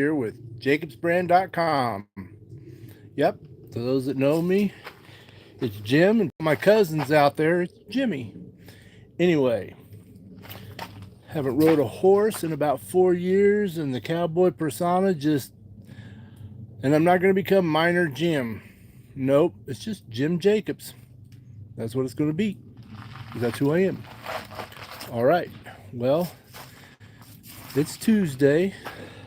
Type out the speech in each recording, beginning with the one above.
here with jacobsbrand.com. Yep, to those that know me, it's Jim, and my cousins out there, it's Jimmy. Anyway, haven't rode a horse in about 4 years, and the cowboy persona just, and I'm not going to become Minor Jim. Nope, it's just Jim Jacobs. That's what it's going to be. That's who I am. All right, well, it's Tuesday,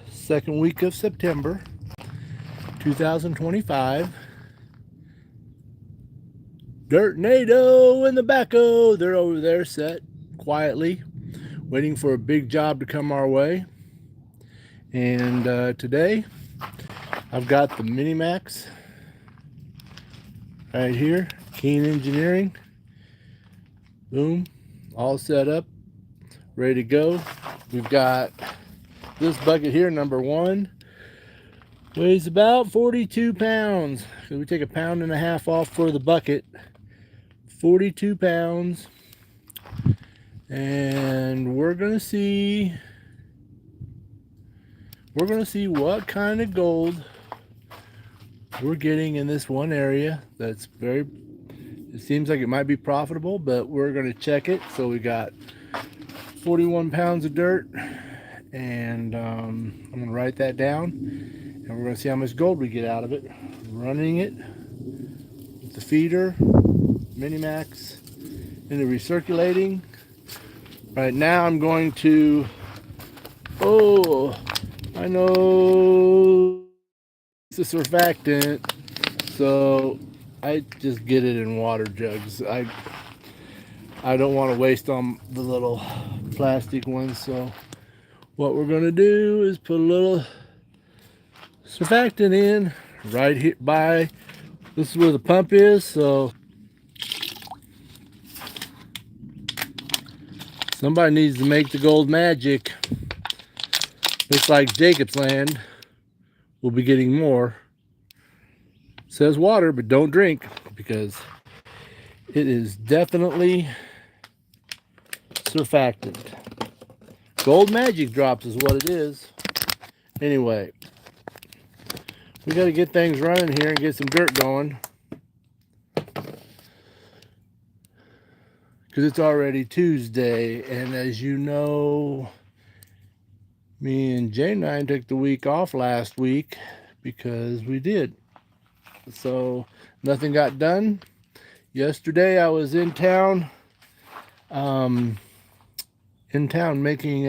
second week of September, 2025. Dirtnado in the back-o. They're over there set quietly, waiting for a big job to come our way. And today, I've got the Mini-Max right here, Keen Engineering. Boom, all set up, ready to go. We've got this bucket here, number one, weighs about 42 pounds. So we take 1.5 pounds off for the bucket. 42 pounds. And we're gonna see what kind of gold we're getting in this one area that's very, it seems like it might be profitable, but we're gonna check it. So we got 41 pounds of dirt, and I'm gonna write that down, and we're gonna see how much gold we get out of it. Running it with the feeder, Mini-Max, into recirculating. Right now I'm going to, I know it's a surfactant, so I just get it in water jugs. I don't want to waste on the little plastic ones, so what we're going to do is put a little surfactant in right here by, this is where the pump is, so somebody needs to make the gold magic. Looks like Jacob's Land will be getting more. It says water, but don't drink, because it is definitely surfactant. Gold magic drops is what it is. Anyway, we got to get things running here and get some dirt going, because it's already Tuesday, and as you know, me and Jane and I took the week off last week because we did. So nothing got done. Yesterday I was in town making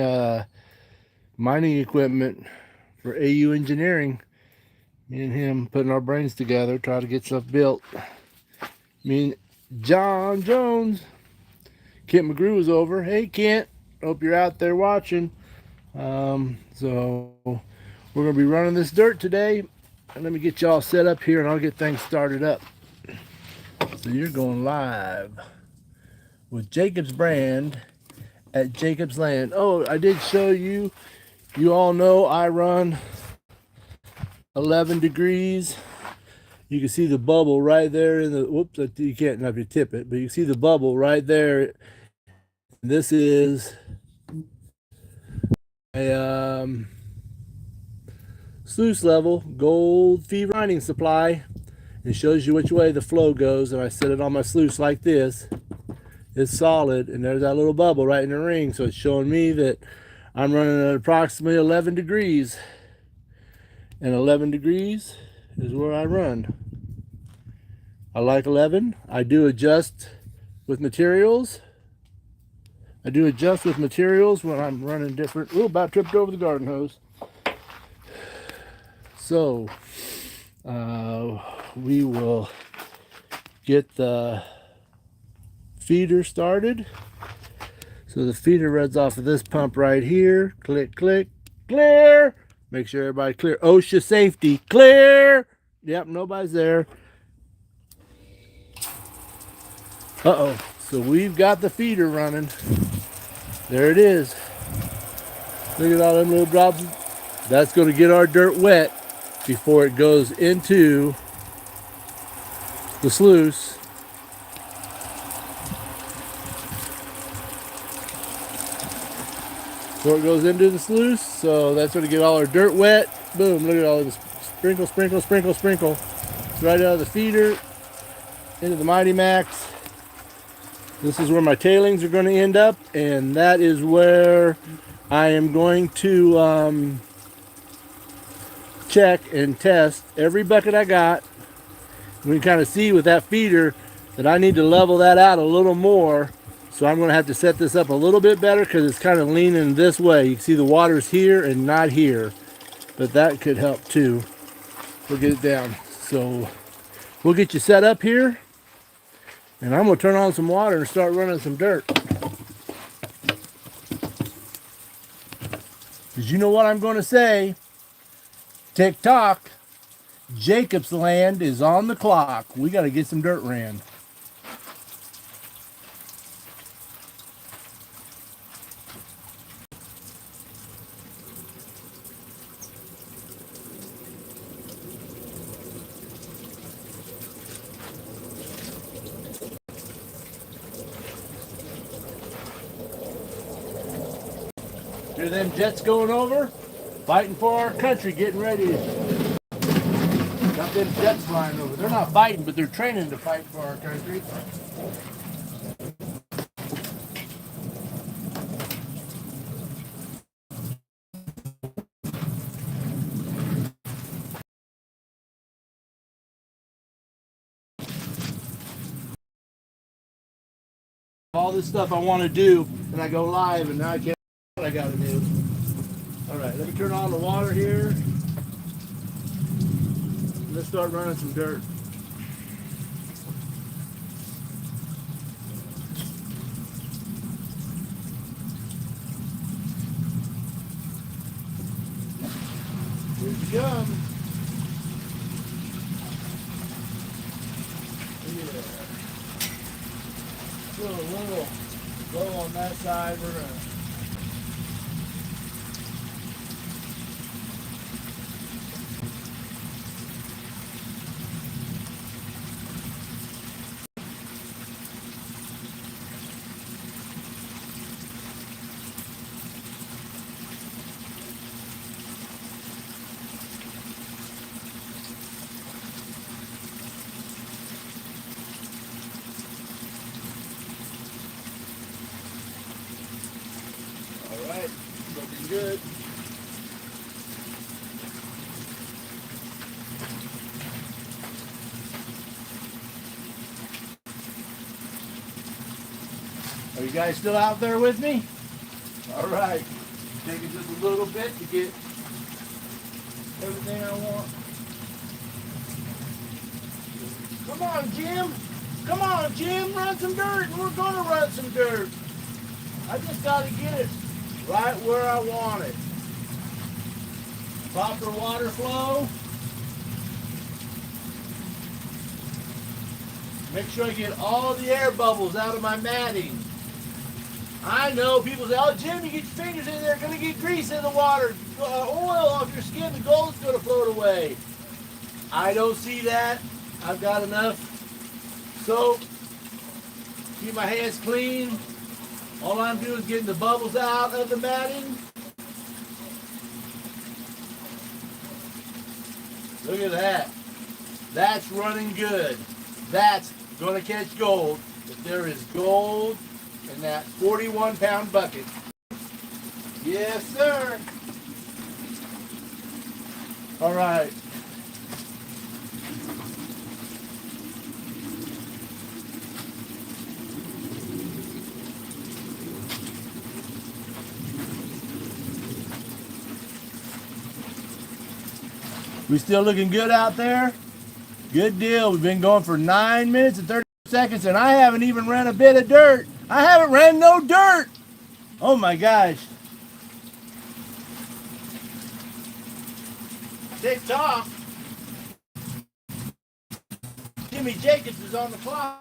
mining equipment for AU Engineering. Me and him putting our brains together, trying to get stuff built. Me and John Jones, Kent McGrew was over. Hey Kent, hope you're out there watching. So we're gonna be running this dirt today, and let me get y'all set up here and I'll get things started up. So you're going live with Jacob's Brand at Jacob's Land. Oh, I did show you, you all know I run 11 degrees. You can see the bubble right there in the, whoops, you can't have to tip it, but you can see the bubble right there. This is a sluice level gold fever mining supply. It shows you which way the flow goes, and I set it on my sluice like this. It's solid, and there's that little bubble right in the ring, so it's showing me that I'm running at approximately 11 degrees, and 11 degrees is where I run. I like 11. I do adjust with materials. When I'm running different. Ooh, about tripped over the garden hose. So we will get the feeder started. So the feeder runs off of this pump right here. Click, click, clear. Make sure everybody clear. OSHA safety, clear. Yep, nobody's there. Uh-oh. So we've got the feeder running. There it is. Look at all them little drops. That's going to get our dirt wet before it goes into the sluice. So it goes into the sluice, so that's going to get all our dirt wet. Boom, look at all this. Sprinkle, sprinkle, sprinkle, sprinkle. It's right out of the feeder into the Mighty Max. This is where my tailings are going to end up, and that is where I am going to check and test every bucket I got. We can kind of see with that feeder that I need to level that out a little more. So I'm going to have to set this up a little bit better because it's kind of leaning this way. You can see the water's here and not here, but that could help too. We'll get it down. So we'll get you set up here, and I'm going to turn on some water and start running some dirt. Because you know what I'm going to say? Tick-tock. Jacob's land is on the clock. We got to get some dirt ran. Hear them jets going over? Fighting for our country, getting ready. Got them jets flying over. They're not fighting, but they're training to fight for our country. All this stuff I want to do, and I go live, and now I can't do what I got to do. All right, let me turn on the water here. Let's start running some dirt. Here she comes. Yeah. Still a little low on that side. We're gonna looking good. Are you guys still out there with me? All right. Taking just a little bit to get everything I want. Come on, Jim. Come on, Jim. Run some dirt. We're going to run some dirt. I just got to get it right where I want it. Proper water flow. Make sure I get all the air bubbles out of my matting. I know people say, oh, Jim, you get your fingers in there, going to get grease in the water, oil off your skin, the gold's going to float away. I don't see that. I've got enough soap. Keep my hands clean. All I'm doing is getting the bubbles out of the matting. Look at that. That's running good. That's going to catch gold. If there is gold in that 41-pound bucket. Yes, sir. All right. We still looking good out there? Good deal. We've been going for 9 minutes and 30 seconds, and I haven't even ran a bit of dirt. I haven't ran no dirt. Oh my gosh. Tick-tock. Jimmy Jacobs is on the clock.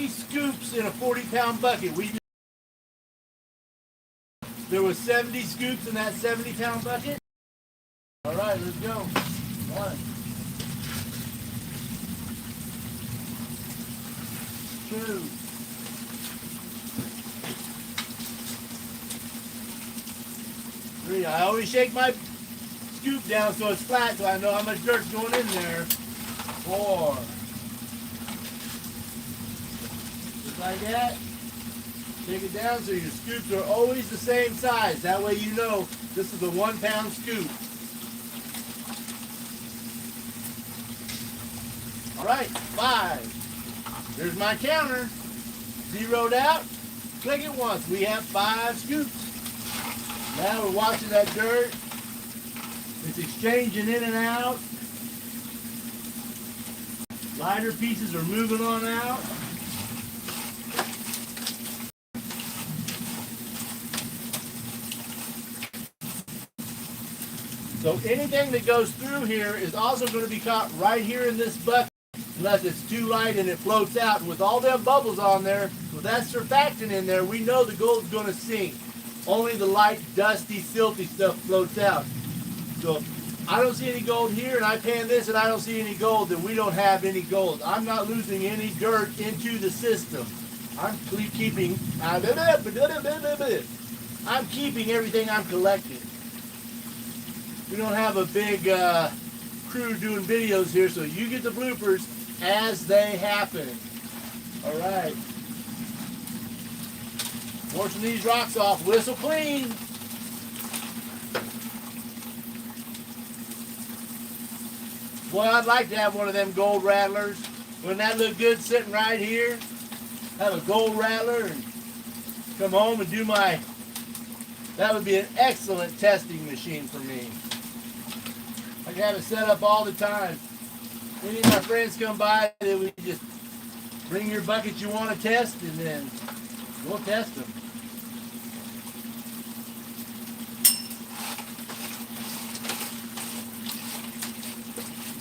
Scoops in a 40-pound bucket. There was 70 scoops in that 70-pound bucket. All right, let's go. 1, 2, 3. I always shake my scoop down so it's flat so I know how much dirt's going in there. 4. Just like that. Take it down so your scoops are always the same size. That way you know this is a 1 pound scoop. Alright, 5. There's my counter. Zeroed out. Click it once. We have 5 scoops. Now we're watching that dirt. It's exchanging in and out. Lighter pieces are moving on out. So anything that goes through here is also going to be caught right here in this bucket, unless it's too light and it floats out. And with all them bubbles on there, with that surfactant in there, we know the gold's going to sink. Only the light, dusty, silty stuff floats out. So if I don't see any gold here and I pan this and I don't see any gold, then we don't have any gold. I'm not losing any dirt into the system. I'm keeping everything I'm collecting. We don't have a big crew doing videos here, so you get the bloopers as they happen. All right. Washing these rocks off, whistle clean. Boy, I'd like to have one of them gold rattlers. Wouldn't that look good sitting right here? Have a gold rattler and come home and do my... That would be an excellent testing machine for me. I can have it set up all the time. Any of my friends come by, they would just bring your buckets you want to test, and then we'll test them.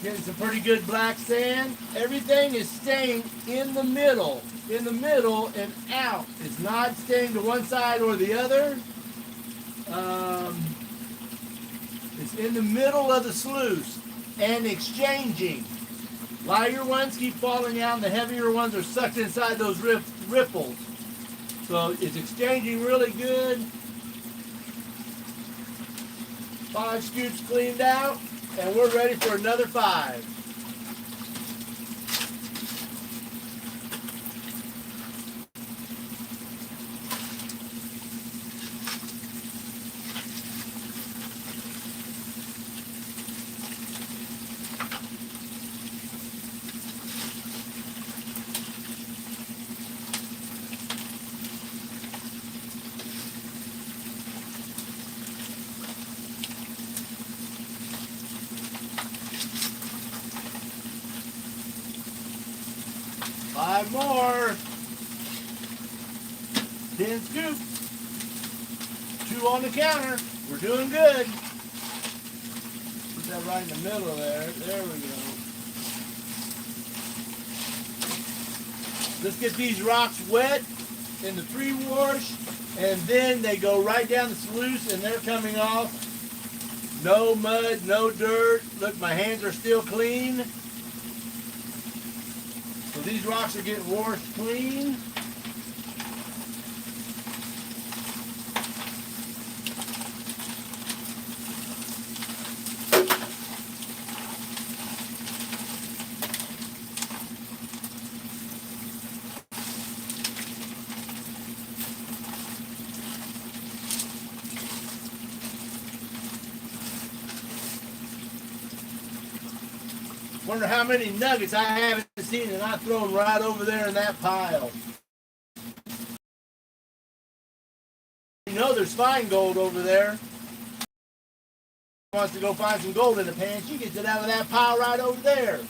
Getting some pretty good black sand. Everything is staying in the middle and out. It's not staying to one side or the other. It's in the middle of the sluice and exchanging. Lighter ones keep falling out and the heavier ones are sucked inside those ripples. So it's exchanging really good. 5 scoops cleaned out and we're ready for another 5. Five more. 10 scoops. 2 on the counter. We're doing good. Put that right in the middle there. There we go. Let's get these rocks wet in the pre-wash, and then they go right down the sluice and they're coming off. No mud, no dirt. Look, my hands are still clean. So these rocks are getting washed clean. Wonder how many nuggets I haven't seen and I throw them right over there in that pile. You know there's fine gold over there. Wants to go find some gold in the pan, she gets it out of that pile right over there.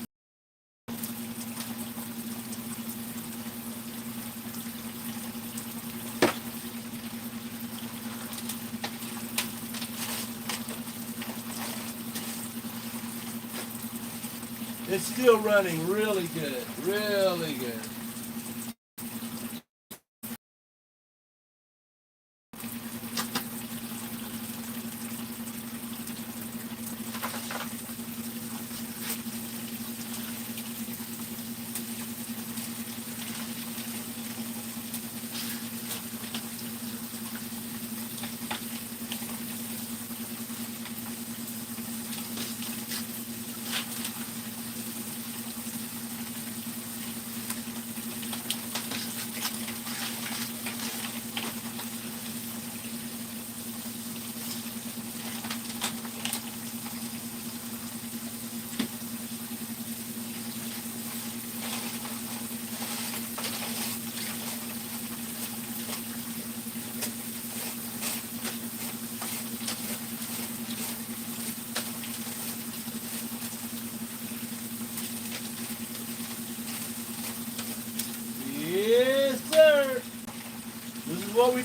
It's still running really good, really good.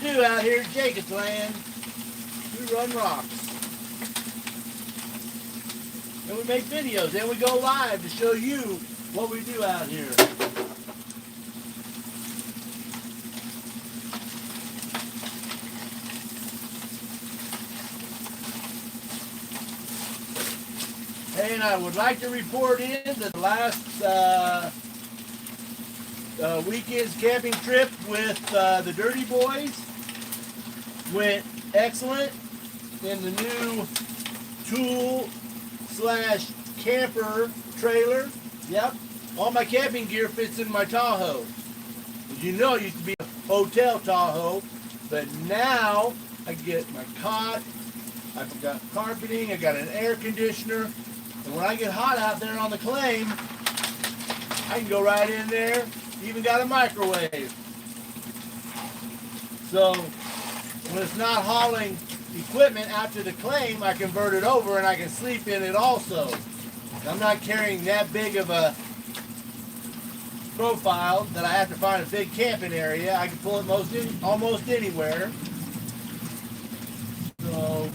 do out here at Jacob's Land. We run rocks. And we make videos. And we go live to show you what we do out here. And I would like to report in that the last weekend's camping trip with the Dirty Boys went excellent in the new tool/camper trailer. Yep, all my camping gear fits in my Tahoe. As you know, it used to be a hotel Tahoe, but now I get my cot, I've got carpeting, I got an air conditioner. And when I get hot out there on the claim, I can go right in there. Even got a microwave. So when it's not hauling equipment out to the claim, I convert it over and I can sleep in it also. I'm not carrying that big of a profile that I have to find a big camping area. I can pull it almost anywhere. So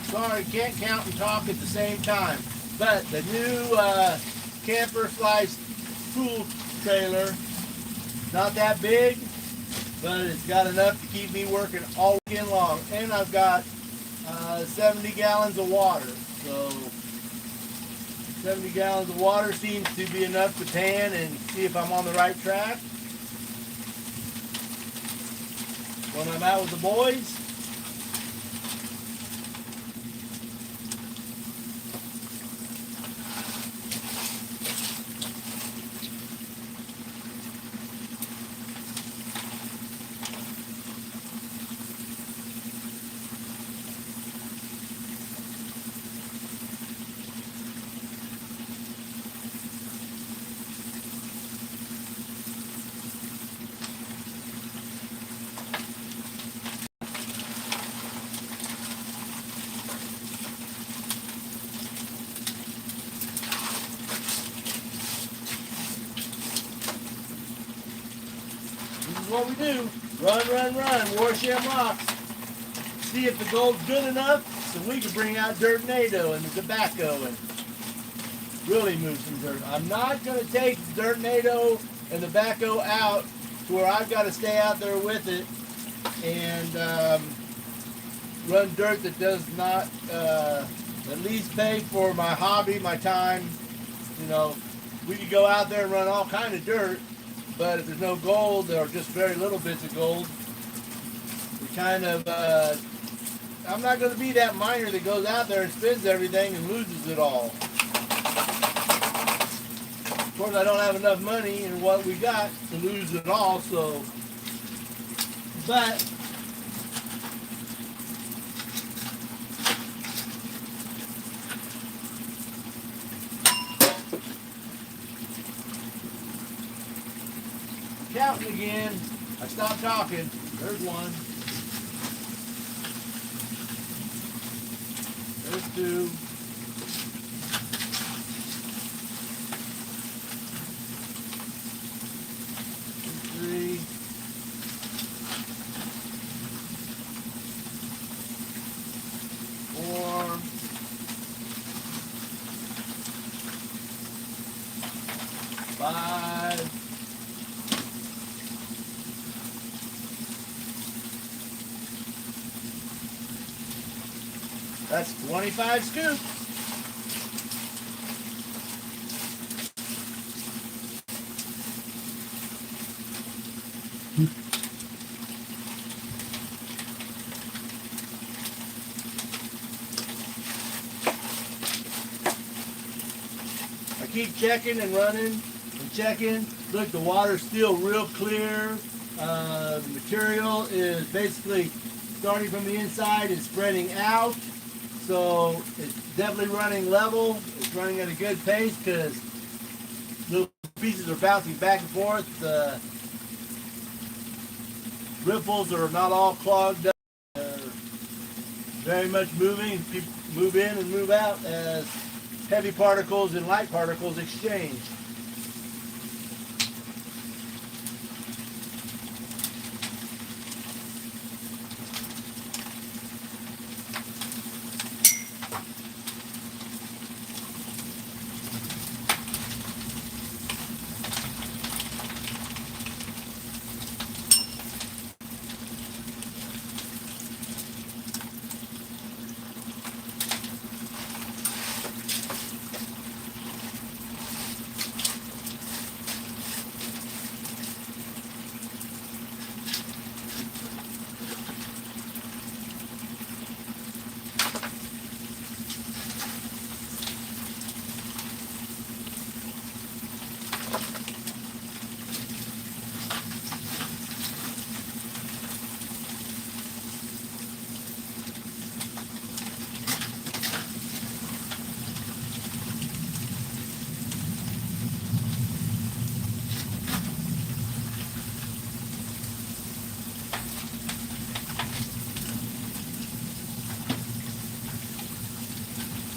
sorry, can't count and talk at the same time. But the new camper/tool trailer, not that big, but it's got enough to keep me working all weekend long. And I've got 70 gallons of water. So 70 gallons of water seems to be enough to pan and see if I'm on the right track when I'm out with the boys. What we do, run, wash them rocks, see if the gold's good enough so we can bring out Dirtnado and the tobacco and really move some dirt. I'm not going to take Dirtnado and the tobacco out to where I've got to stay out there with it and run dirt that does not at least pay for my hobby, my time. You know, we could go out there and run all kind of dirt, but if there's no gold or just very little bits of gold, we kind of, I'm not going to be that miner that goes out there and spends everything and loses it all. Of course, I don't have enough money in what we got to lose it all, so, but counting again. I stopped talking. There's one. There's two. There's 3. 4. 5. 25 scoops. I keep checking and running and checking. Look, the water's still real clear. The material is basically starting from the inside and spreading out. So it's definitely running level. It's running at a good pace because little pieces are bouncing back and forth. The ripples are not all clogged up. Very much moving. People move in and move out as heavy particles and light particles exchange.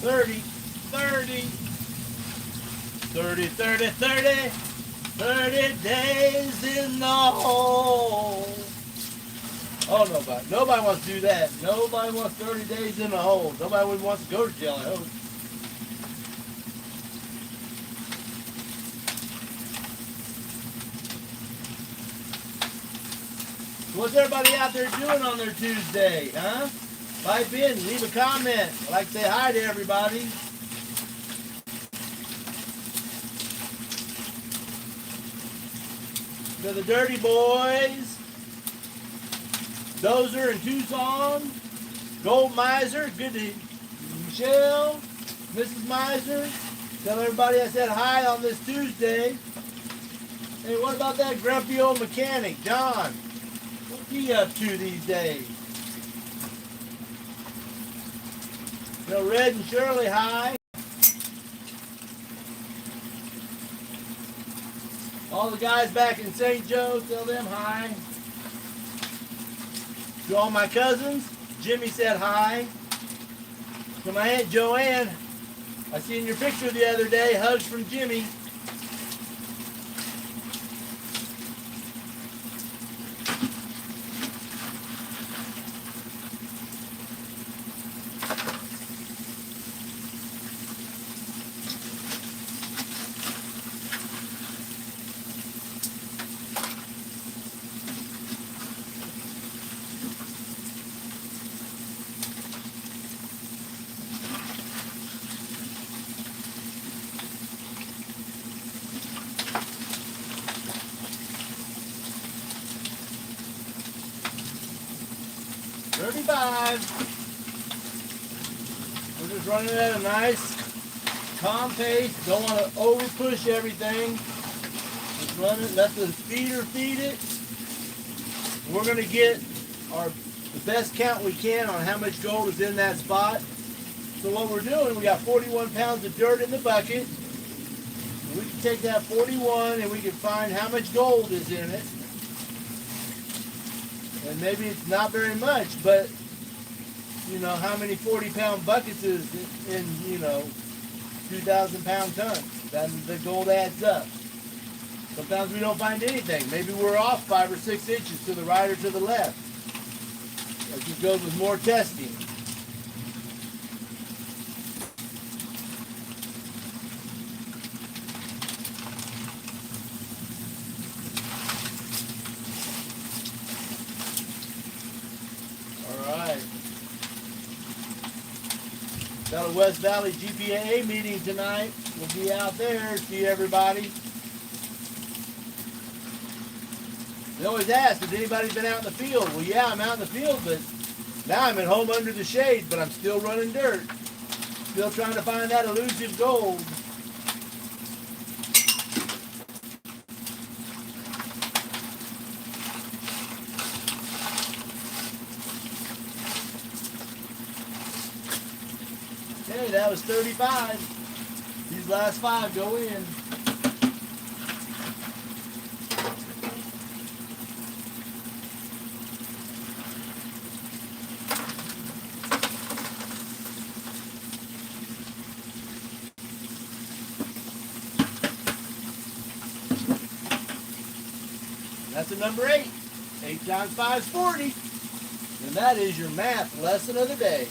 Thirty, 30 days in the hole. Oh, nobody wants to do that. Nobody wants 30 days in the hole. Nobody would want to go to jail, I hope. What's everybody out there doing on their Tuesday, huh? Pipe in, leave a comment. I'd like to say hi to everybody. To the Dirty Boys, Dozer and Tucson, Gold Miser, good to Michelle, Mrs. Miser. Tell everybody I said hi on this Tuesday. Hey, what about that grumpy old mechanic, John? What's he up to these days? Tell Red and Shirley hi. All the guys back in St. Joe, tell them hi. To all my cousins, Jimmy said hi. To my Aunt Joanne, I seen your picture the other day, hugs from Jimmy. We're just running at a nice, calm pace. Don't want to over push everything. Just run it, let the feeder feed it. We're going to get the best count we can on how much gold is in that spot. So what we're doing, we got 41 pounds of dirt in the bucket. We can take that 41 and we can find how much gold is in it. And maybe it's not very much, but you know, how many 40-pound buckets is in, you know, 2,000-pound tons? Then the gold adds up. Sometimes we don't find anything. Maybe we're off 5 or 6 inches to the right or to the left. That just goes with more testing. Got a West Valley GPAA meeting tonight. We'll be out there. See everybody. They always ask, has anybody been out in the field? Well, yeah, I'm out in the field, but now I'm at home under the shade, but I'm still running dirt. Still trying to find that elusive gold. that was 35. These last 5 go in. That's a number 8. 8 times 5 is 40. And that is your math lesson of the day.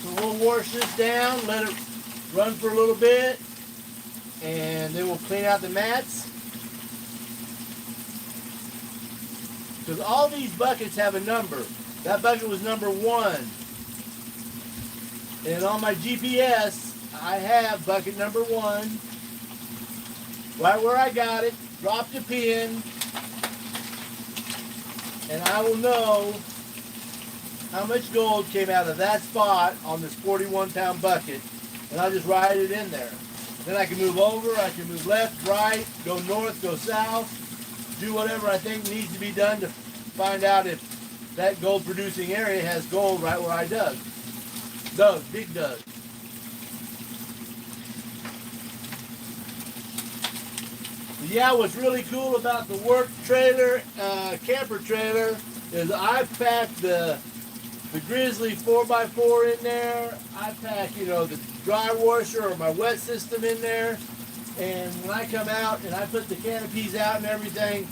So we'll wash this down, let it run for a little bit, and then we'll clean out the mats. Because all these buckets have a number. That bucket was number 1. And on my GPS, I have bucket number 1. Right where I got it, dropped a pin, and I will know how much gold came out of that spot on this 41-pound bucket, and I'll just write it in there. Then I can move over, I can move left, right, go north, go south, do whatever I think needs to be done to find out if that gold producing area has gold right where I dug. Big dug. Yeah, what's really cool about the work trailer, camper trailer, is I packed the Grizzly 4x4 in there. I pack, the dry washer or my wet system in there. And when I come out and I put the canopies out and everything,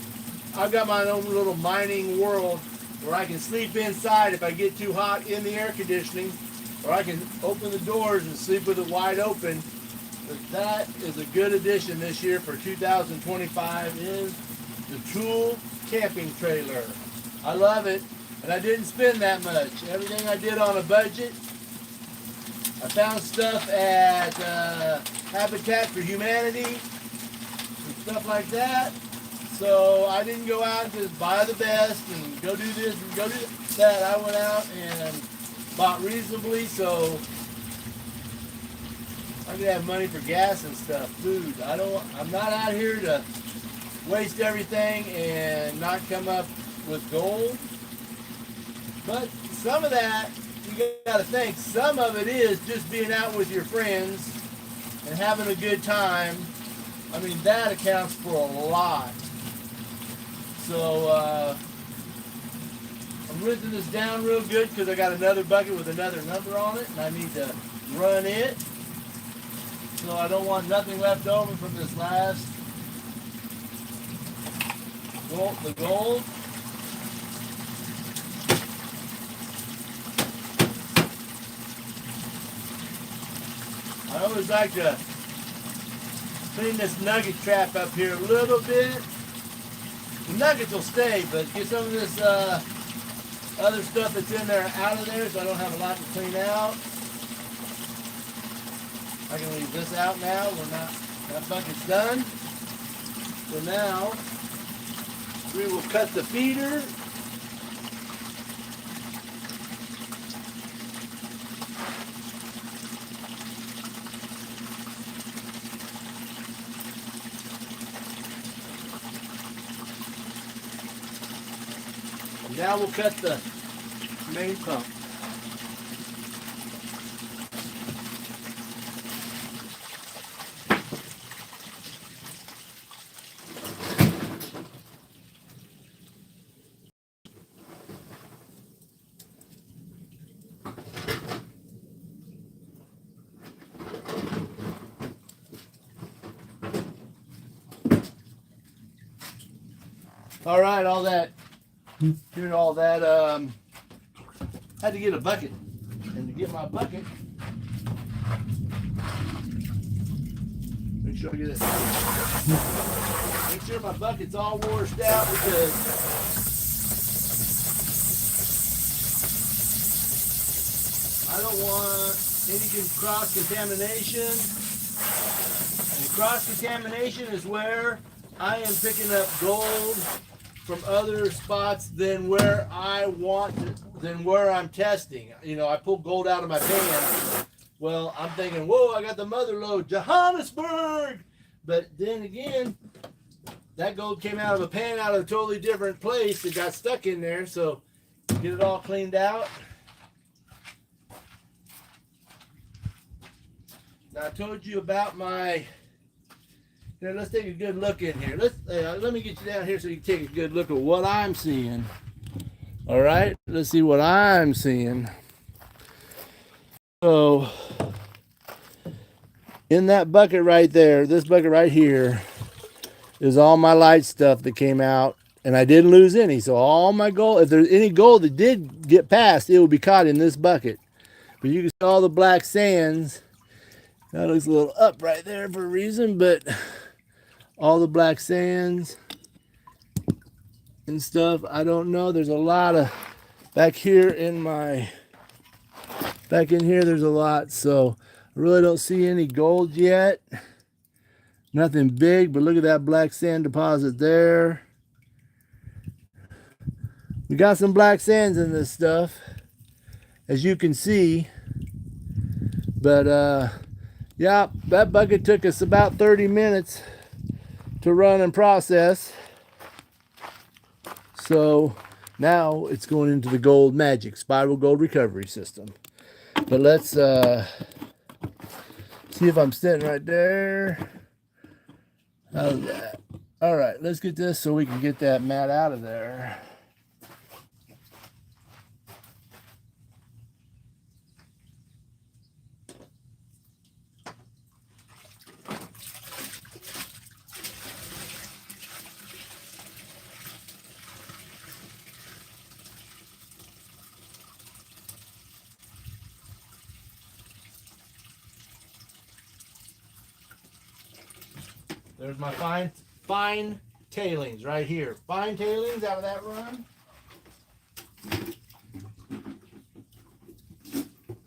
I've got my own little mining world where I can sleep inside if I get too hot in the air conditioning, or I can open the doors and sleep with it wide open. But that is a good addition this year for 2025 is the Tool camping trailer. I love it, and I didn't spend that much. Everything I did on a budget. I found stuff at Habitat for Humanity and stuff like that. So I didn't go out and just buy the best and go do this and go do that. I went out and bought reasonably, so I could have money for gas and stuff, food. I'm not out here to waste everything and not come up with gold. But some of that, you gotta think, some of it is just being out with your friends and having a good time. I mean, that accounts for a lot. So, I'm rinsing this down real good because I got another bucket with another number on it and I need to run it. So I don't want nothing left over from this last the gold. I always like to clean this nugget trap up here a little bit. The nuggets will stay, but get some of this other stuff that's in there out of there so I don't have a lot to clean out. I can leave this out now. That bucket's done. So now we will cut the feeder. And now we'll cut the main pump. All right, doing all that, had to get a bucket. And to get my bucket, make sure I get it. Make sure my bucket's all washed out because I don't want any cross-contamination. And cross-contamination is where I am picking up gold from other spots than where than where I'm testing. I pull gold out of my pan. Well, I'm thinking, whoa, I got the mother lode, Johannesburg. But then again, that gold came out of a pan out of a totally different place. It got stuck in there. So get it all cleaned out. Now I told you about my. Here, let's take a good look in here. Let me get you down here so you can take a good look at what I'm seeing. All right, let's see what I'm seeing. So, in that bucket right there, this bucket right here, is all my light stuff that came out, and I didn't lose any. So all my gold, if there's any gold that did get passed, it will be caught in this bucket. But you can see all the black sands. That looks a little up right there for a reason, but all the black sands and stuff, I don't know. There's a lot of back here in my back in here. There's a lot, so I really don't see any gold yet. Nothing big, but look at that black sand deposit there. We got some black sands in this stuff, as you can see. But yeah, that bucket took us about 30 minutes to run and process. So now it's going into the Gold Magic Spiral Gold Recovery System. But let's see if I'm sitting right there. How's that? All right, let's get this so we can get that mat out of there. There's my fine tailings right here. Fine tailings out of that run.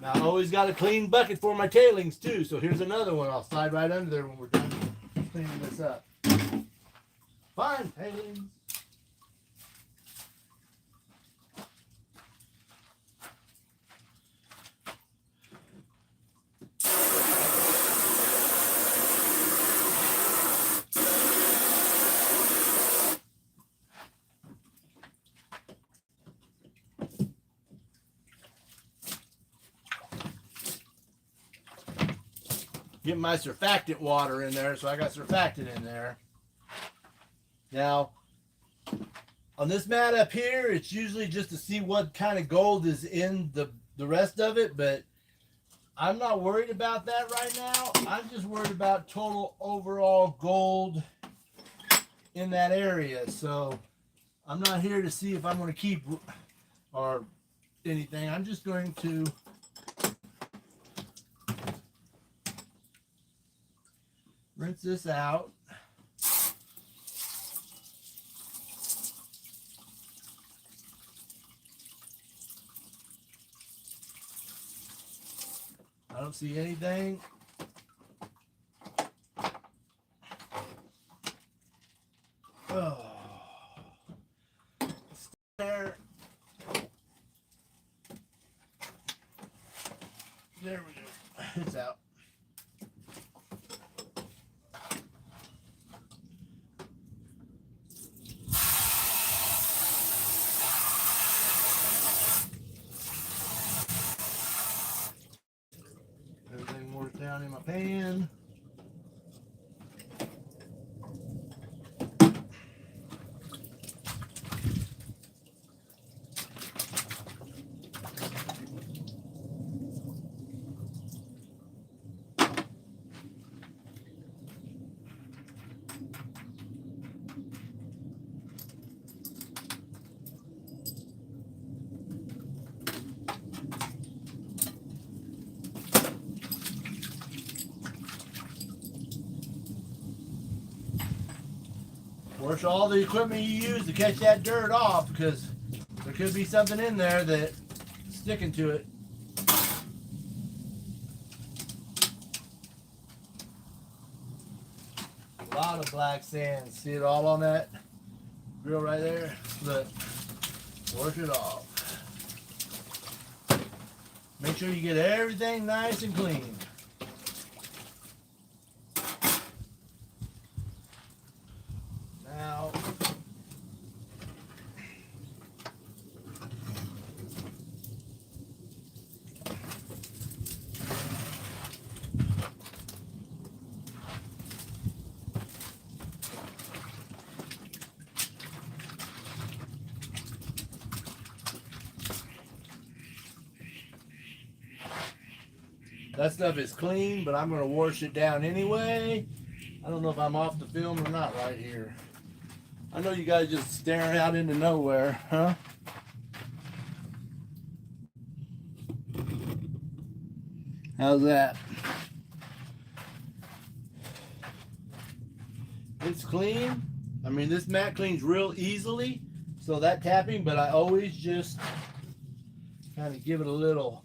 Now I always got a clean bucket for my tailings too. So here's another one. I'll slide right under there when we're done cleaning this up. Fine tailings. Get my surfactant water in there, so I got surfactant in there. Now, on this mat up here, it's usually just to see what kind of gold is in the rest of it, but I'm not worried about that right now. I'm just worried about total overall gold in that area. So I'm not here to see if I'm going to keep or anything. I'm just going to rinse this out. I don't see anything. Oh. There. There we go. It's out. Everything worked down in my pan. Wash all the equipment you use to catch that dirt off, because there could be something in there that's sticking to it. A lot of black sand. See it all on that grill right there? Look, wash it off. Make sure you get everything nice and clean. Now, That stuff is clean, but I'm gonna wash it down anyway. I don't know if I'm off the film or not right here. I know you guys just staring out into nowhere, huh? How's that? It's clean. I mean, this mat cleans real easily, so that tapping, but I always just kind of give it a little.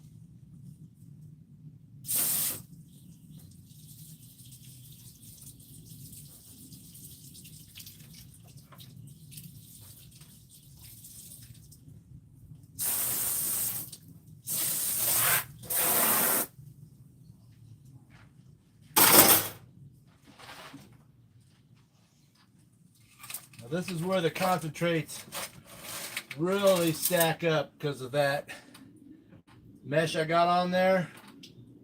Now this is where the concentrates really stack up because of that mesh I got on there.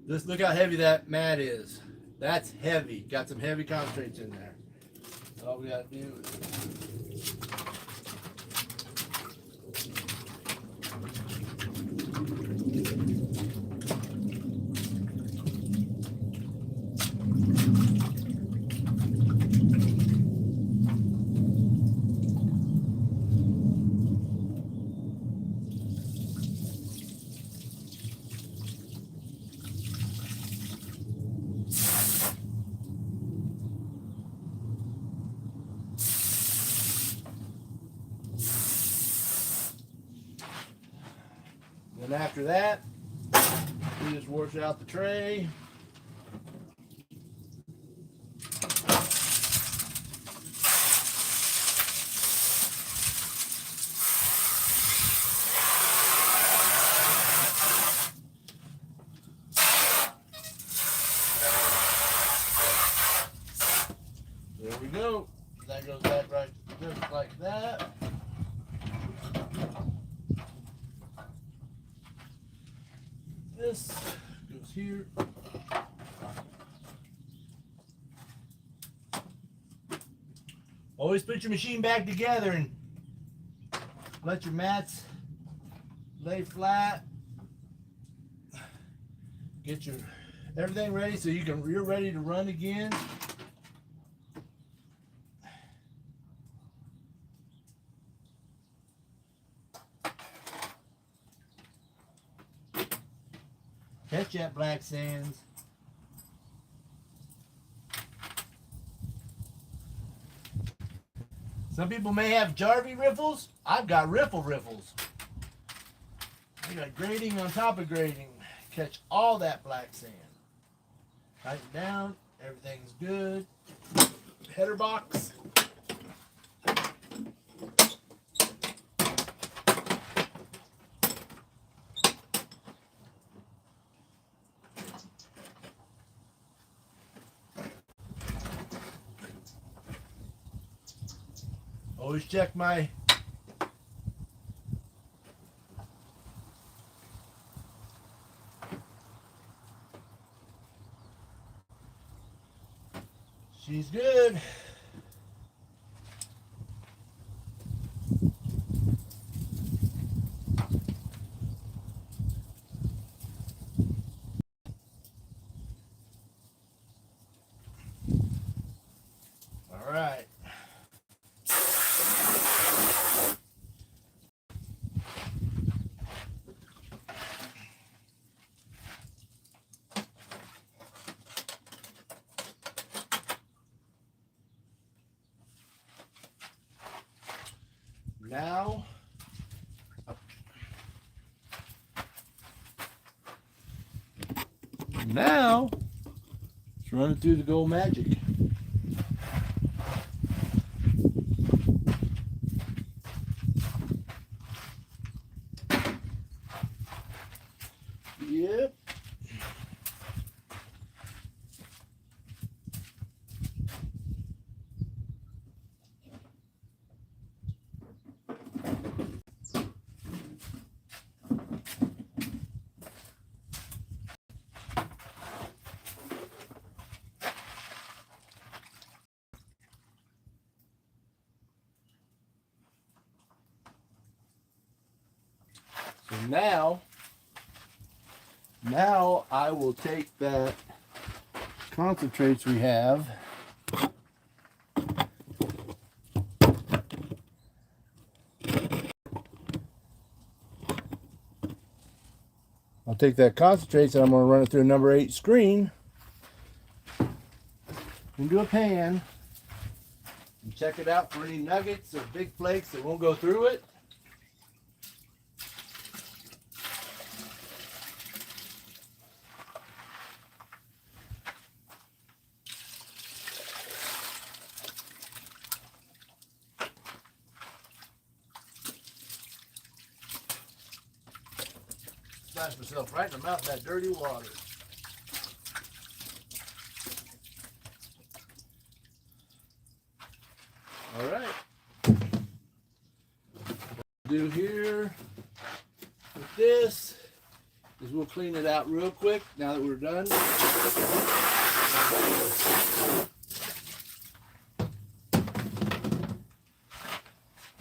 Just look how heavy that mat is. That's heavy. Got some heavy concentrates in there. All we gotta do is then after that, we just wash out the tray. There we go. That goes back right just like that. This goes here. Always put your machine back together and let your mats lay flat. Get your everything ready so you're ready to run again. Catch that black sands. Some people may have Jarvie riffles. I've got riffles. I got grading on top of grading. Catch all that black sand. Tighten down. Everything's good. Header box. Always check my she's good. All right. Now, let's run it through the Gold Magic. Yep. So now, Now I will take that concentrates we have. I'll take that concentrates and I'm going to run it through a number 8 screen into a pan and check it out for any nuggets or big flakes that won't go through it. Splash myself right in the mouth of that dirty water. All right. What we'll do here with this is we'll clean it out real quick now that we're done.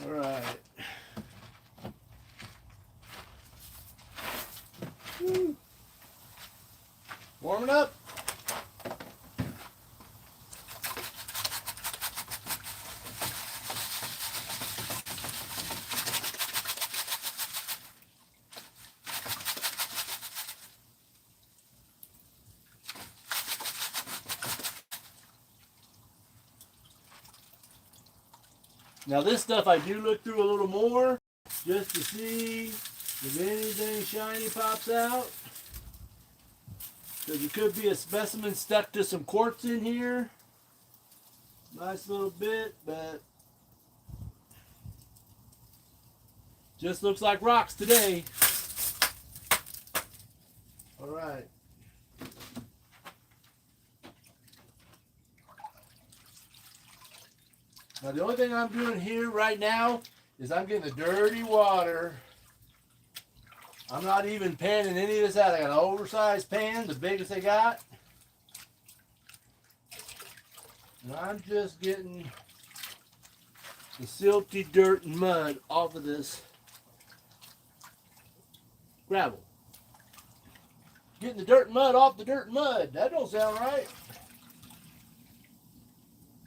All right. Woo. Warm it up. Now this stuff I do look through a little more just to see if anything shiny pops out. Because it could be a specimen stuck to some quartz in here. Nice little bit, but just looks like rocks today. All right. Now the only thing I'm doing here right now is I'm getting the dirty water. I'm not even panning any of this out. I got an oversized pan, the biggest they got. And I'm just getting the silty dirt and mud off of this gravel. Getting the dirt and mud off the dirt and mud. That don't sound right.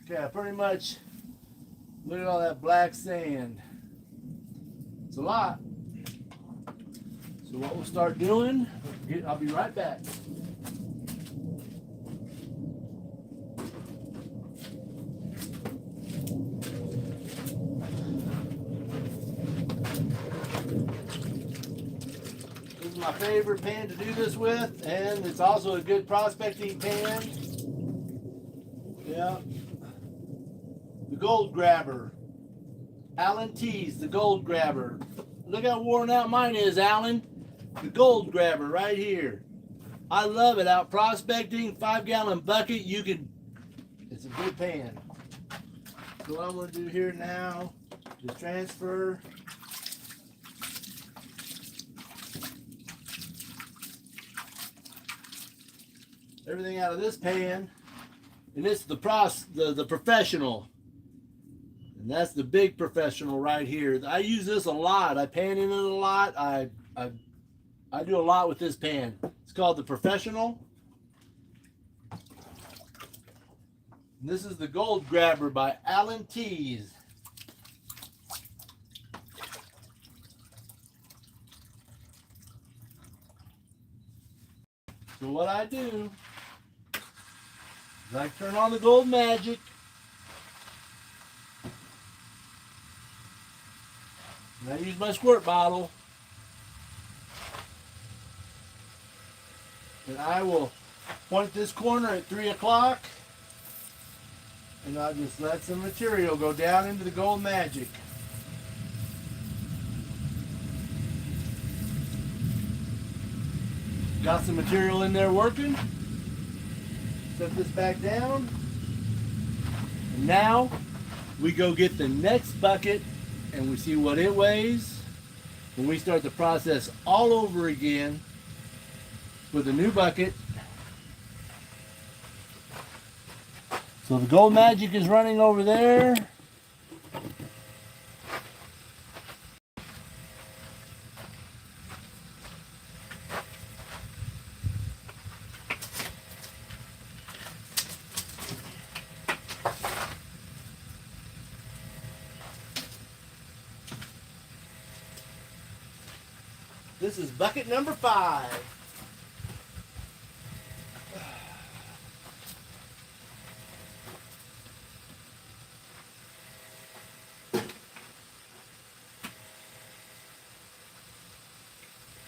Okay, I pretty much look at all that black sand. It's a lot. So what we'll start doing, I'll be right back. This is my favorite pan to do this with, and it's also a good prospecting pan. Yeah. The Gold Grabber. Alan T's, the Gold Grabber. Look how worn out mine is, Alan. The Gold Grabber right here. I love it. Out prospecting, 5-gallon bucket. You can, it's a good pan. So what I'm going to do here now is transfer everything out of this pan. And this is the professional. And that's the big professional right here. I use this a lot. I pan in it a lot. I do a lot with this pan. It's called the Professional. And this is the Gold Grabber by Alan T's. So what I do is I turn on the Gold Magic. And I use my squirt bottle. And I will point this corner at 3 o'clock. And I'll just let some material go down into the Gold Magic. Got some material in there working. Set this back down. And now we go get the next bucket and we see what it weighs. And we start the process all over again with a new bucket. So the Gold Magic is running over there. This is bucket number 5.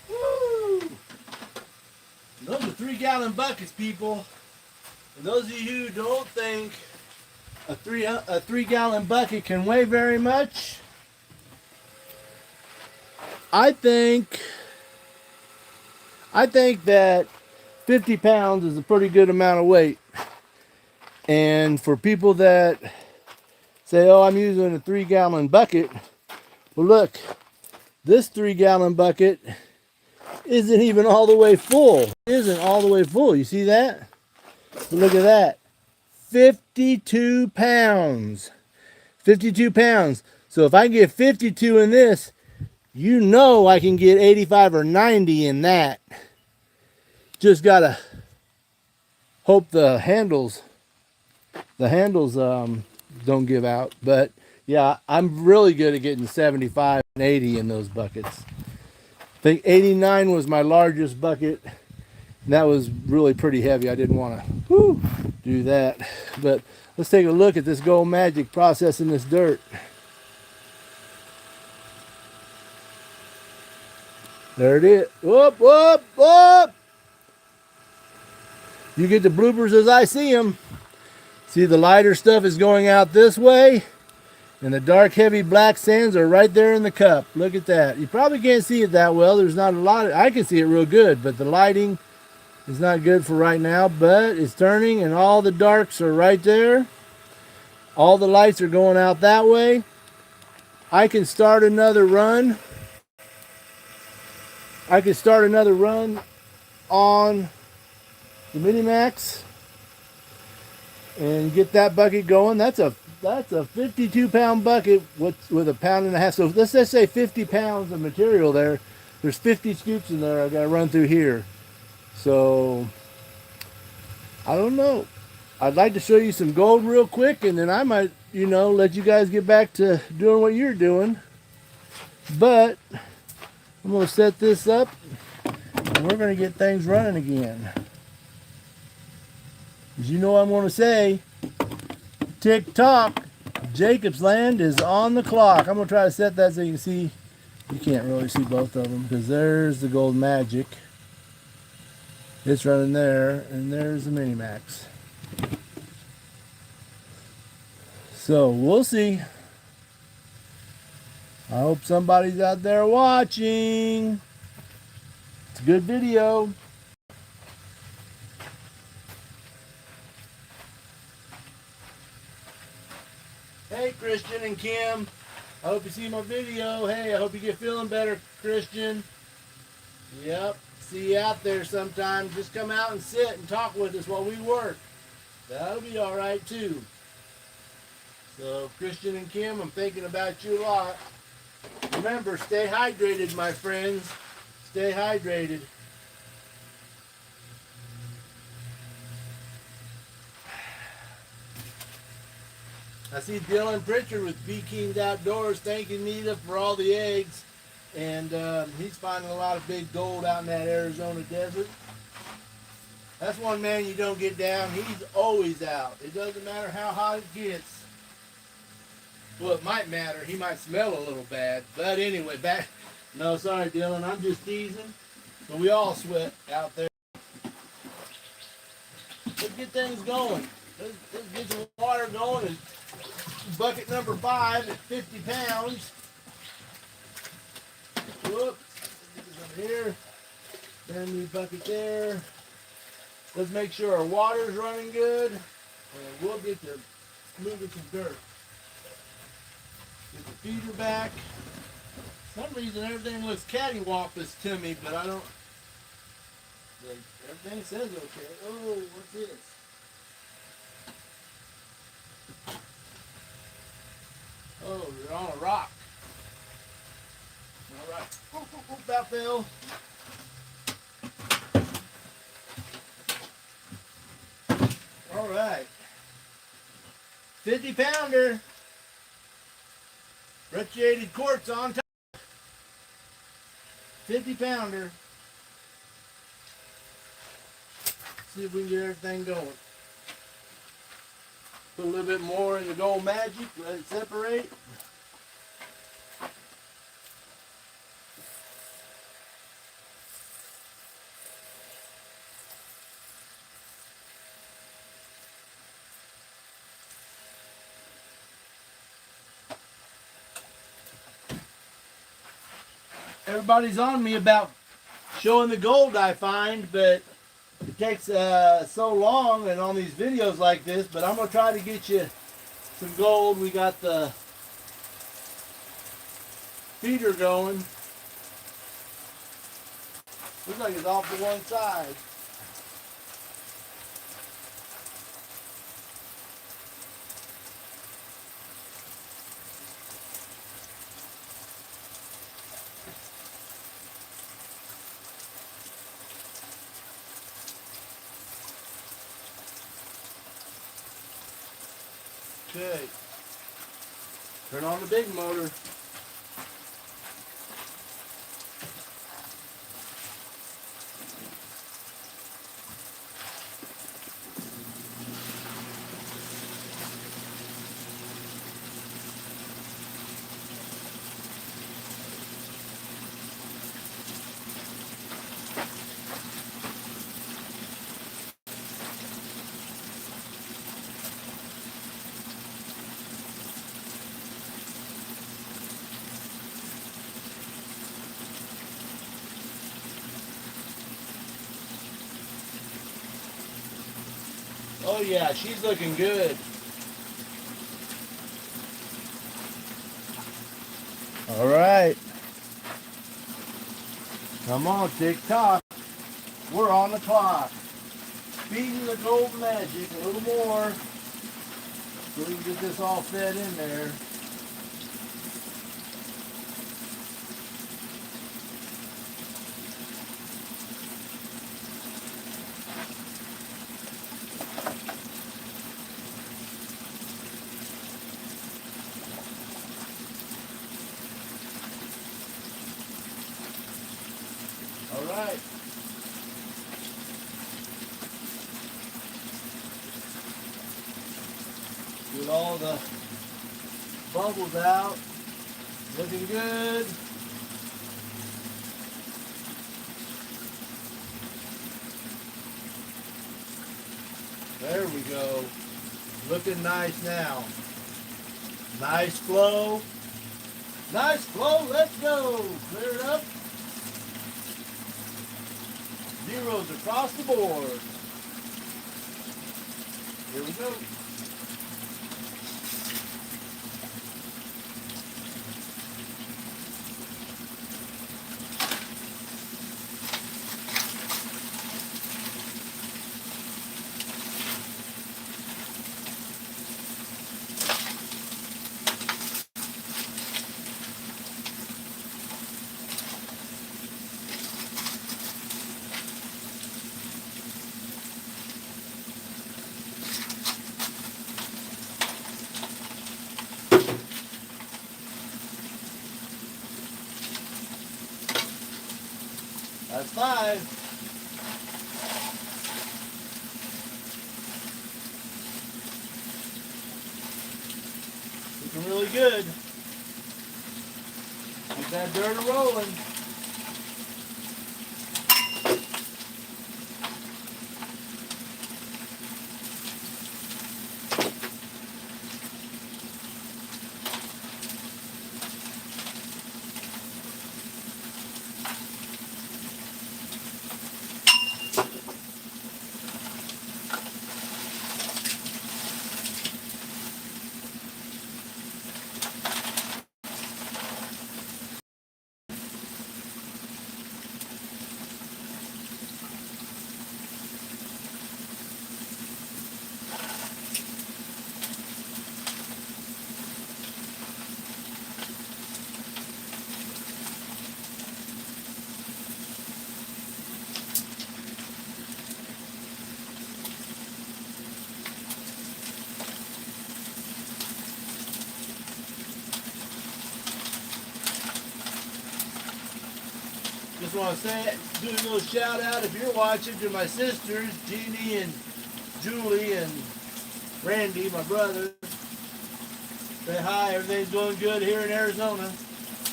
Woo! Those are 3-gallon buckets, people. And those of you who don't think a 3-gallon bucket can weigh very much, I think that 50 pounds is a pretty good amount of weight. And for people that say, oh, I'm using a 3-gallon bucket, well, look, this 3-gallon bucket isn't even all the way full. It isn't all the way full. You see that? But look at that. 52 pounds. 52 pounds. So if I can get 52 in this, you know I can get 85 or 90 in that. Just gotta hope the handles don't give out. But yeah, I'm really good at getting 75 and 80 in those buckets. I think 89 was my largest bucket. And that was really pretty heavy. I didn't want to do that. But let's take a look at this Gold Magic processing this dirt. There it is. Whoop, whoop, whoop. You get the bloopers as I see them. See, the lighter stuff is going out this way, and the dark, heavy black sands are right there in the cup. Look at that. You probably can't see it that well. There's not a lot. I can see it real good, but the lighting is not good for right now. But it's turning, and all the darks are right there. All the lights are going out that way. I can start another run. I can start another run on the Mini-Max and get that bucket going. That's a 52-pound bucket with 1.5 pounds. So let's just say 50 pounds of material there. There's 50 scoops in there I gotta run through here. So I don't know. I'd like to show you some gold real quick, and then I might, let you guys get back to doing what you're doing. But I'm gonna set this up, and we're gonna get things running again. As you know, I'm gonna say, tick-tock, Jacob's Land is on the clock. I'm gonna try to set that so you can see. You can't really see both of them because there's the Gold Magic. It's running there, and there's the Mini-Max. So we'll see. I hope somebody's out there watching. It's a good video. Hey, Christian and Kim. I hope you see my video. Hey, I hope you get feeling better, Christian. Yep. See you out there sometime. Just come out and sit and talk with us while we work. That'll be all right, too. So, Christian and Kim, I'm thinking about you a lot. Remember, stay hydrated, my friends. Stay hydrated. I see Dylan Pritchard with Bee Kings Outdoors thanking Nita for all the eggs. And he's finding a lot of big gold out in that Arizona desert. That's one man you don't get down. He's always out. It doesn't matter how hot it gets. Well, it might matter. He might smell a little bad. But anyway, back. No, sorry, Dylan. I'm just teasing. But we all sweat out there. Let's get things going. Let's get some water going. And bucket number 5 at 50 pounds. Whoops. Get this over here. Brand new bucket there. Let's make sure our water's running good. And we'll get to moving some dirt. Get the feeder back. For some reason everything looks cattywampus to me, but I don't. Everything says okay. Oh, what's this? Oh, you're on a rock. All right. That fell. All right. 50 pounder. Brecciated quartz on top. 50 pounder. See if we can get everything going. Put a little bit more in the Gold Magic, let it separate. Everybody's on me about showing the gold I find, but it takes so long and on these videos like this, but I'm going to try to get you some gold. We got the feeder going. Looks like it's off to one side. Okay. Turn on the big motor. Oh yeah, she's looking good. All right. Come on, tick-tock. We're on the clock. Feeding the Gold Magic a little more so we can get this all fed in there. All right. Get all the bubbles out. Looking good. There we go. Looking nice now. Nice flow. Nice flow. Let's go. Clear it up. Zeros across the board. Here we go. That's 5. Looking really good. Get that dirt rolling. want to do a little shout out if you're watching to my sisters, Jeannie and Julie and Randy, my brother. Say hi, everything's going good here in Arizona.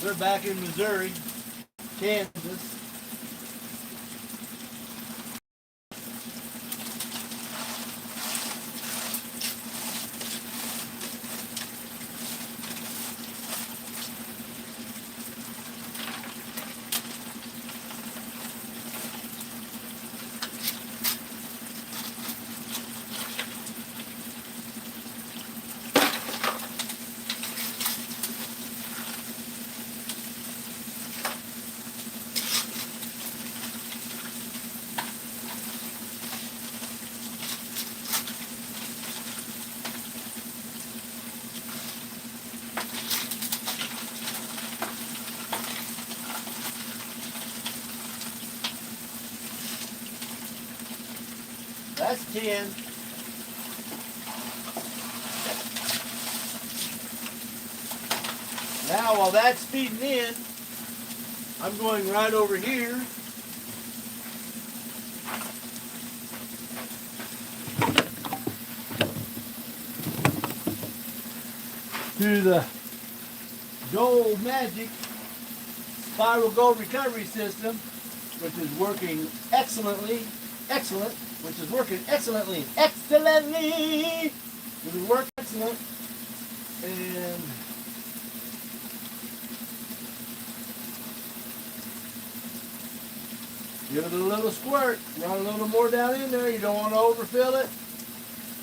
We're back in Missouri, Kansas. That's 10. Now while that's feeding in, I'm going right over here to the Gold Magic Spiral Gold Recovery System, which is working excellently. Which is working excellently. Which is working excellent. And give it a little squirt. Run a little more down in there. You don't want to overfill it.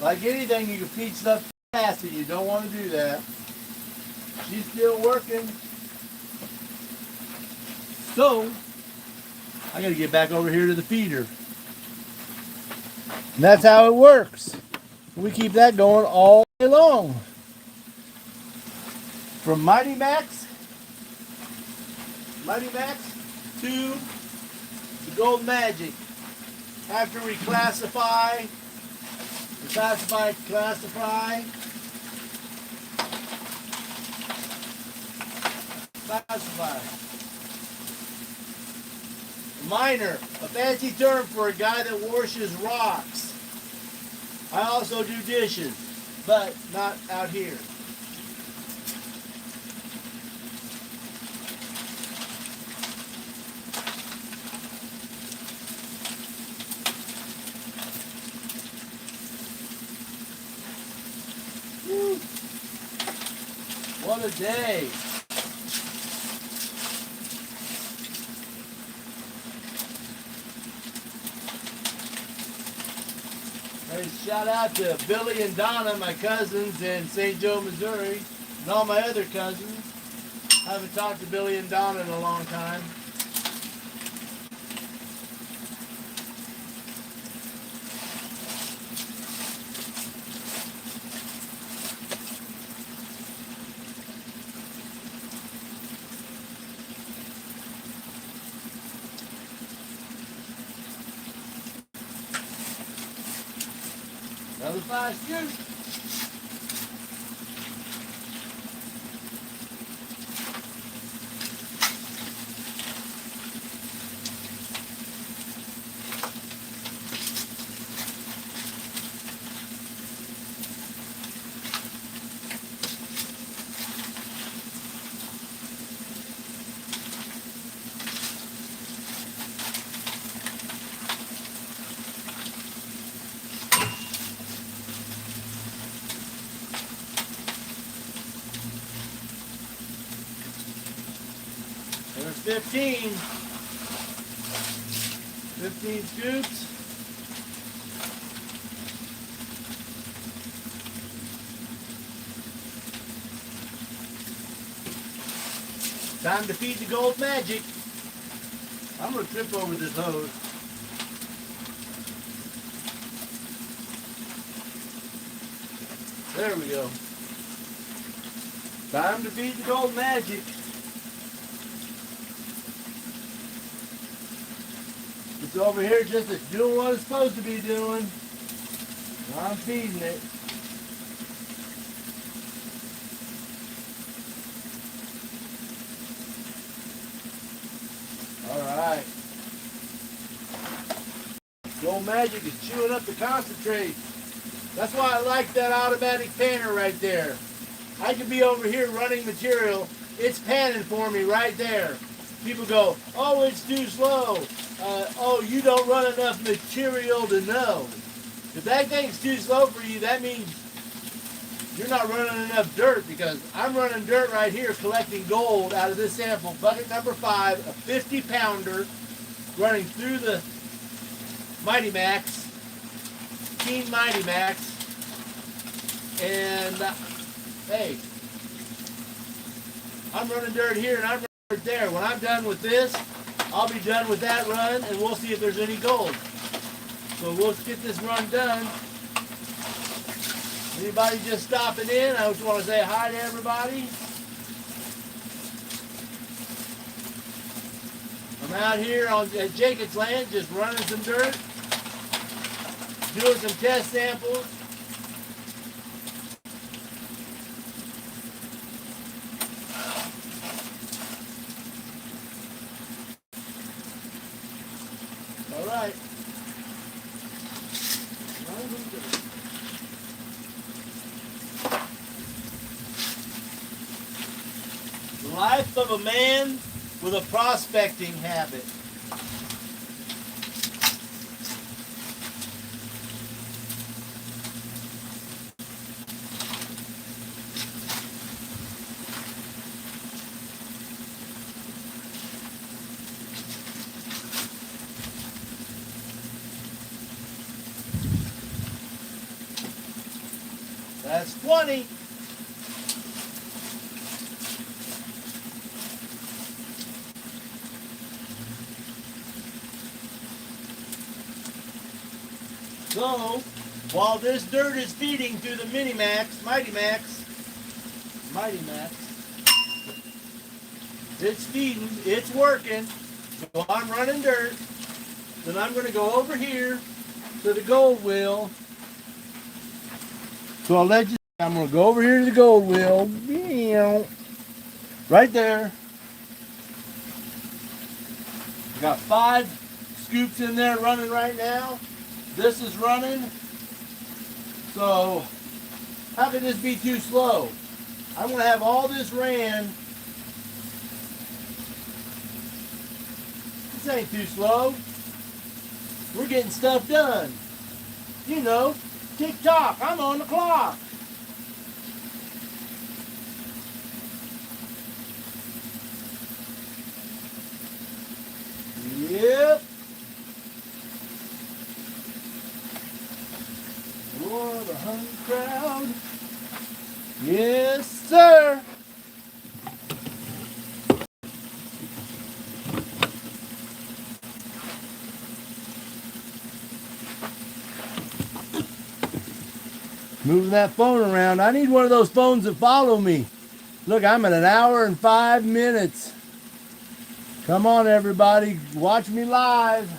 Like anything, you can feed stuff fast, and you don't want to do that. She's still working. So, I got to get back over here to the feeder. And that's how it works. We keep that going all day long. From Mighty Max to the Gold Magic. After we classify, Miner, a fancy term for a guy that washes rocks. I also do dishes, but not out here. Woo. What a day. Hey, shout out to Billy and Donna, my cousins in St. Joe, Missouri, and all my other cousins. I haven't talked to Billy and Donna in a long time. Another 5 scoops. There's 15 scoops. Time to feed the Gold Magic. I'm going to trip over this hose. There we go. Time to feed the Gold Magic. It's over here just doing what it's supposed to be doing. I'm feeding it. All right. magic is chewing up the concentrate. That's why I like that automatic panner right there. I could be over here running material. It's panning for me right there. People go, oh, it's too slow. Oh, you don't run enough material to know. If that thing's too slow for you, that means you're not running enough dirt, because I'm running dirt right here collecting gold out of this sample. Bucket number 5, a 50-pounder running through the Mighty Max, Keen Mighty Max. And hey, I'm running dirt here and I'm running dirt there. When I'm done with this, I'll be done with that run and we'll see if there's any gold. So we'll get this run done. Anybody just stopping in, I just want to say hi to everybody. I'm out here at Jacob's Land just running some dirt, doing some test samples. All right. The life of a man with a prospecting habit. That's 20. So, while this dirt is feeding through the Mighty Max, it's feeding, it's working. So I'm running dirt. Then I'm going to go over here to the gold wheel. So I'll let you, I'm going to go over here to the gold wheel. Right there. Got 5 scoops in there running right now. This is running. So how can this be too slow? I'm going to have all this ran. This ain't too slow. We're getting stuff done. You know, tick-tock, I'm on the clock. Yep. For the hungry crowd. Yes, sir. Moving that phone around. I need one of those phones that follow me. Look, I'm at 1 hour and 5 minutes. Come on, everybody. Watch me live.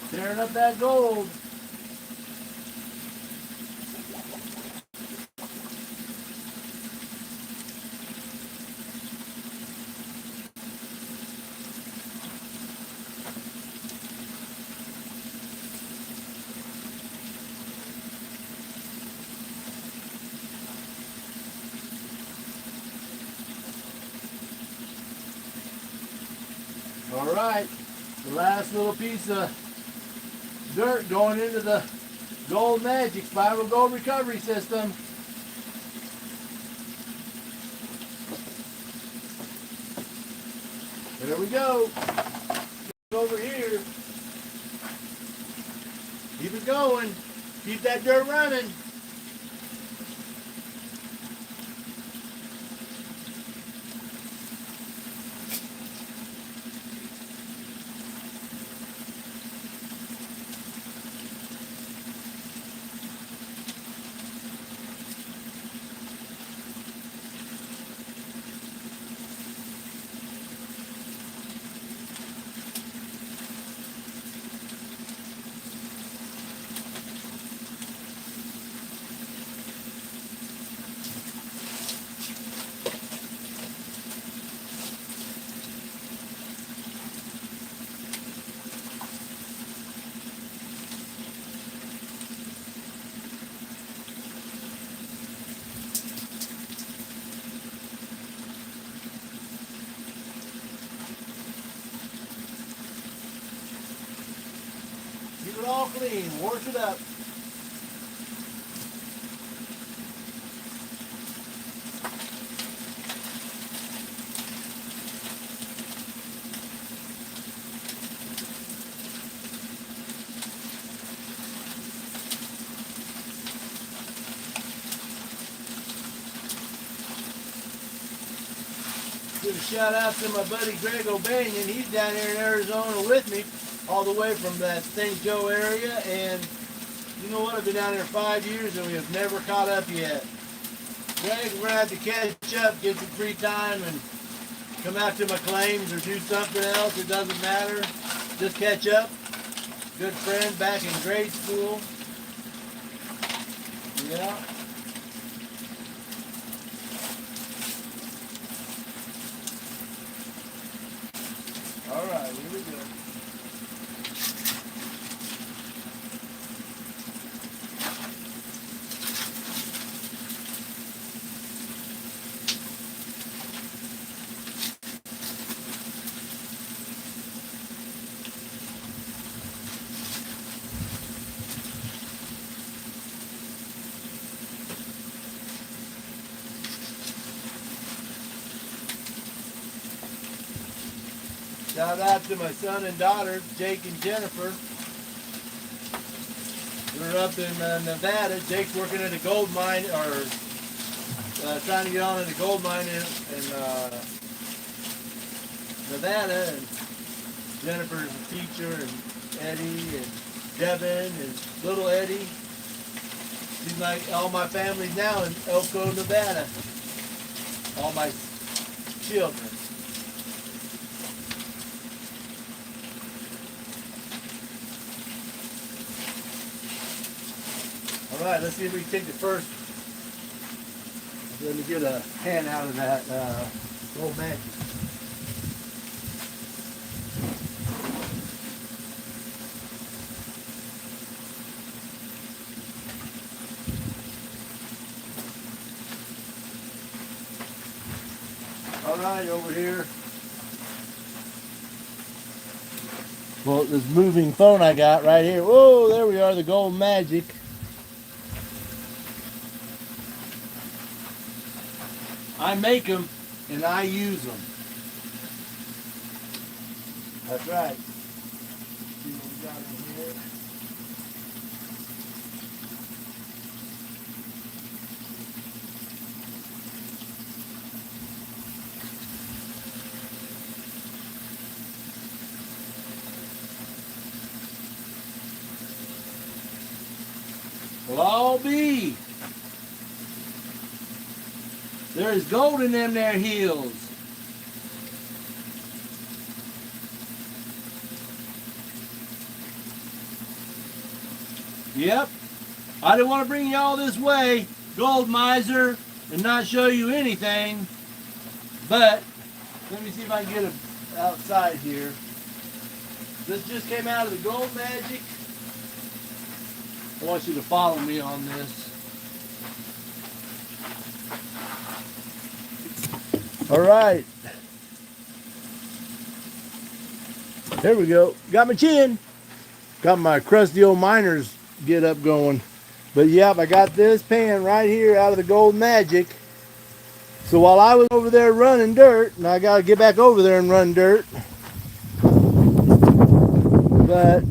Tearing up that gold. All right, the last little piece of dirt going into the Gold Magic Spiral Gold Recovery System. There we go. Over here. Keep it going. Keep that dirt running. clean. Wash it up. Give a shout out to my buddy Greg O'Banion. He's down here in Arizona with me, all the way from that St. Joe area. And you know what? I've been down here 5 years and we have never caught up yet. Greg, we're gonna have to catch up, get some free time, and come out to my claims or do something else. It doesn't matter. Just catch up. Good friend back in grade school. Yeah. All right, here we go. Shout out to my son and daughter, Jake and Jennifer. We're up in Nevada. Jake's working at a gold mine, or trying to get on in a gold mine in Nevada. And Jennifer's a teacher, and Eddie, and Devin, and little Eddie. Seems like all my family's now in Elko, Nevada. All my children. All right, let's see if we can take the first. Let me get a hand out of that Gold Magic. All right, over here. Well, this moving phone I got right here. Whoa, there we are, the Gold Magic. I make them and I use them. That's right. See what we got in here. Will all be. There is gold in them there hills. Yep. I didn't want to bring you all this way, Gold Miser, and not show you anything. But let me see if I can get it outside here. This just came out of the Gold Magic. I want you to follow me on this. All right. There we go. Got my chin. Got my crusty old miners get up going. But yep, I got this pan right here out of the Gold Magic. So while I was over there running dirt, and I got to get back over there and run dirt. But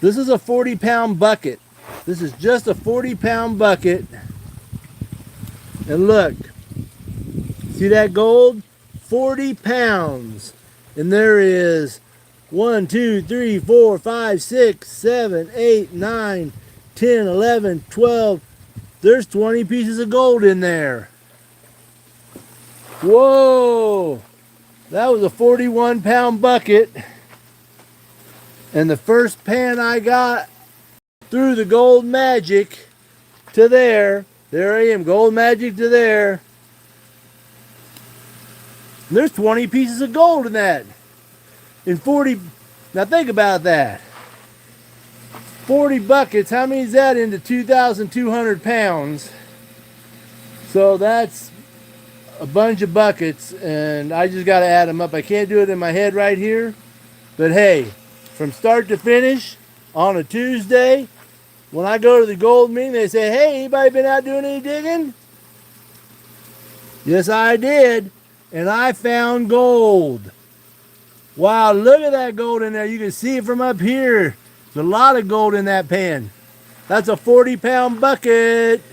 this is a 40-pound bucket. This is just a 40-pound bucket. And look. See that gold? 40 pounds. And there is 1, 2, 3, 4, 5, 6, 7, 8, 9, 10, 11, 12. There's 20 pieces of gold in there. Whoa! That was a 41-pound bucket. And the first pan I got through the Gold Magic to there. There I am, Gold Magic to there. And there's 20 pieces of gold in that. In 40, now think about that. 40 buckets, how many is that into 2,200 pounds? So that's a bunch of buckets, and I just got to add them up. I can't do it in my head right here, but hey, from start to finish on a Tuesday. When I go to the gold meeting, they say, hey, anybody been out doing any digging? Yes, I did. And I found gold. Wow, look at that gold in there. You can see it from up here. There's a lot of gold in that pan. That's a 40-pound bucket.